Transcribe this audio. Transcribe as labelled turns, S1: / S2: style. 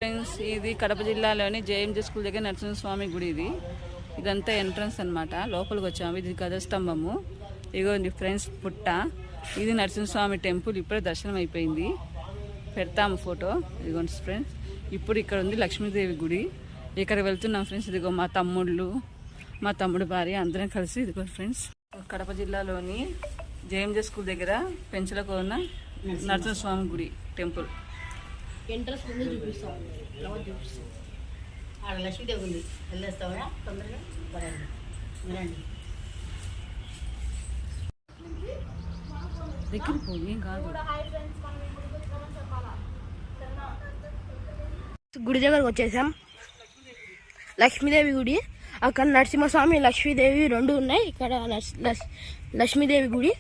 S1: Friends, ఇది కడప జిల్లాలోని JMJ school దగ్గర నరసింహస్వామి గుడి. ఇదంతా ఎంట్రన్స్ అనమాట. లోపలికి వచ్చాము. ఇది గజస్తంభము. ఇగోండి ఫ్రెండ్స్ పుట్ట. ఇది నరసింహస్వామి టెంపుల్. ఇప్పుడే దర్శనం అయిపోయింది. పెడతాము ఫోటో. ఇదిగోండి ఫ్రెండ్స్, ఇప్పుడు ఇక్కడ ఉంది లక్ష్మీదేవి గుడి. ఇక్కడ వెళ్తున్నాం ఫ్రెండ్స్. ఇదిగో మా తమ్ముళ్ళు, మా తమ్ముడు భార్య అందరం కలిసి. ఇదిగో ఫ్రెండ్స్, కడప జిల్లాలోని జేఎంజే స్కూల్ దగ్గర పెంచలకు ఉన్న నరసింహస్వామి గుడి టెంపుల్.
S2: ఎంట్రన్స్ ముందు చూపిస్తాం, ఆడ లక్ష్మీదేవి ఉంది. వెళ్ళేస్తామా తొందరగా? వినండి.
S1: దగ్గర పోయి ఏం కాదు.
S3: గుడి దగ్గరకు వచ్చేసాం. లక్ష్మీదేవి గుడి. అక్కడ నరసింహస్వామి, లక్ష్మీదేవి రెండు ఉన్నాయి. ఇక్కడ లక్ష్మీదేవి గుడి.